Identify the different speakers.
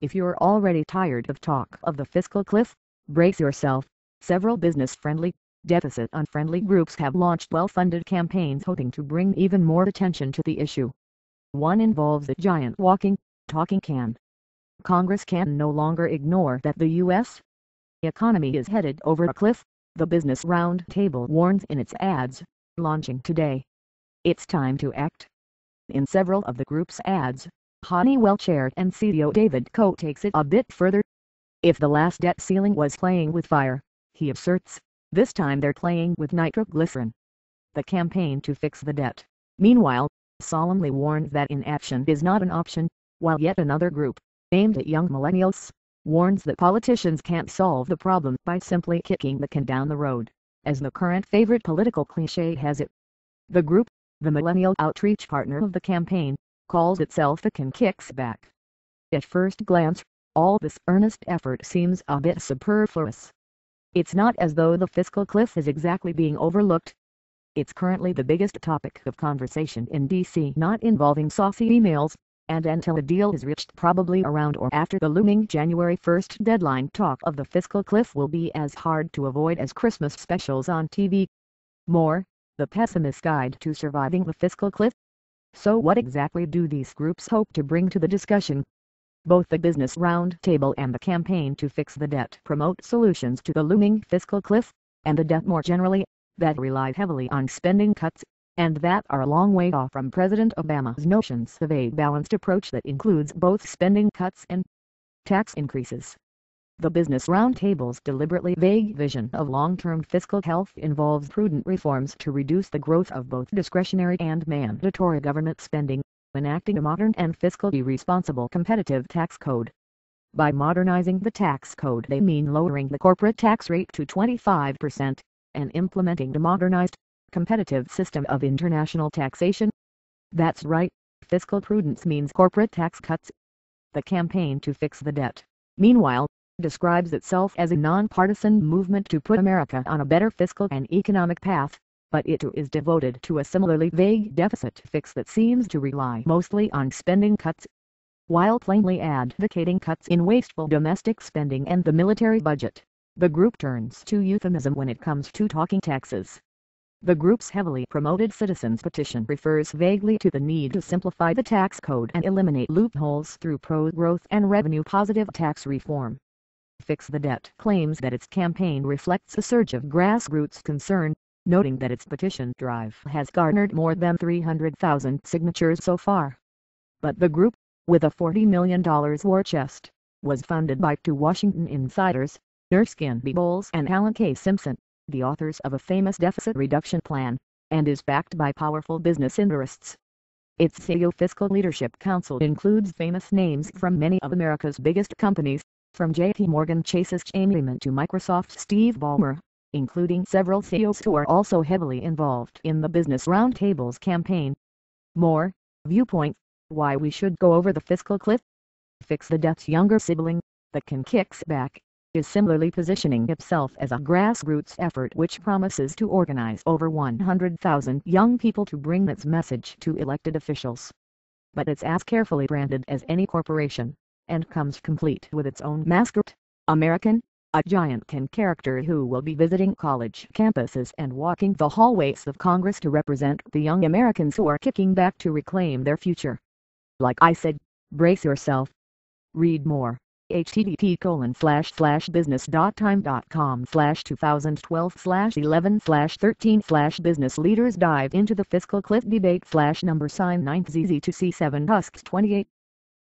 Speaker 1: If you're already tired of talk of the fiscal cliff, brace yourself. Several business-friendly, deficit-unfriendly groups have launched well-funded campaigns hoping to bring even more attention to the issue. One involves a giant walking, talking can. Congress can no longer ignore that the U.S. economy is headed over a cliff, the Business Roundtable warns in its ads, launching today. It's time to act. In several of the group's ads, Honeywell Chair and CEO David Koch takes it a bit further. If the last debt ceiling was playing with fire, he asserts, this time they're playing with nitroglycerin. The campaign to fix the debt, meanwhile, solemnly warns that inaction is not an option, while yet another group, aimed at young millennials, warns that politicians can't solve the problem by simply kicking the can down the road, as the current favorite political cliché has it. The group, the millennial outreach partner of the campaign, calls itself The Can Kicks Back. At first glance, all this earnest effort seems a bit superfluous. It's not as though the fiscal cliff is exactly being overlooked. It's currently the biggest topic of conversation in D.C., not involving saucy emails, and until a deal is reached probably around or after the looming January 1st deadline, talk of the fiscal cliff will be as hard to avoid as Christmas specials on TV. More, the pessimist's guide to surviving the fiscal cliff. So what exactly do these groups hope to bring to the discussion? Both the Business Roundtable and the Campaign to Fix the Debt promote solutions to the looming fiscal cliff, and the debt more generally, that rely heavily on spending cuts, and that are a long way off from President Obama's notions of a balanced approach that includes both spending cuts and tax increases. The Business Roundtable's deliberately vague vision of long-term fiscal health involves prudent reforms to reduce the growth of both discretionary and mandatory government spending, enacting a modern and fiscally responsible competitive tax code. By modernizing the tax code they mean lowering the corporate tax rate to 25%, and implementing a modernized, competitive system of international taxation. That's right, fiscal prudence means corporate tax cuts. The Campaign to Fix the Debt, meanwhile, describes itself as a nonpartisan movement to put America on a better fiscal and economic path, but it too is devoted to a similarly vague deficit fix that seems to rely mostly on spending cuts. While plainly advocating cuts in wasteful domestic spending and the military budget, the group turns to euphemism when it comes to talking taxes. The group's heavily promoted citizens petition refers vaguely to the need to simplify the tax code and eliminate loopholes through pro-growth and revenue-positive tax reform. Fix the Debt claims that its campaign reflects a surge of grassroots concern, noting that its petition drive has garnered more than 300,000 signatures so far. But the group, with a $40 million war chest, was funded by two Washington insiders, Erskine B. Bowles and Alan K. Simpson, the authors of a famous deficit reduction plan, and is backed by powerful business interests. Its CEO Fiscal Leadership Council includes famous names from many of America's biggest companies, from J.P. Morgan Chase's Jamie Dimon to Microsoft's Steve Ballmer, including several CEOs who are also heavily involved in the Business Roundtable's campaign. More, Viewpoint, Why We Should Go Over the Fiscal Cliff. Fix the Debt's younger sibling, The Can Kicks Back, is similarly positioning itself as a grassroots effort which promises to organize over 100,000 young people to bring its message to elected officials. But it's as carefully branded as any corporation, and comes complete with its own mascot, American, a giant can character who will be visiting college campuses and walking the hallways of Congress to represent the young Americans who are kicking back to reclaim their future. Like I said, brace yourself. Read more. http://business.time.com/2012/11/13/business leaders dive into the fiscal cliff debate #9ZZ2C7 Husks 28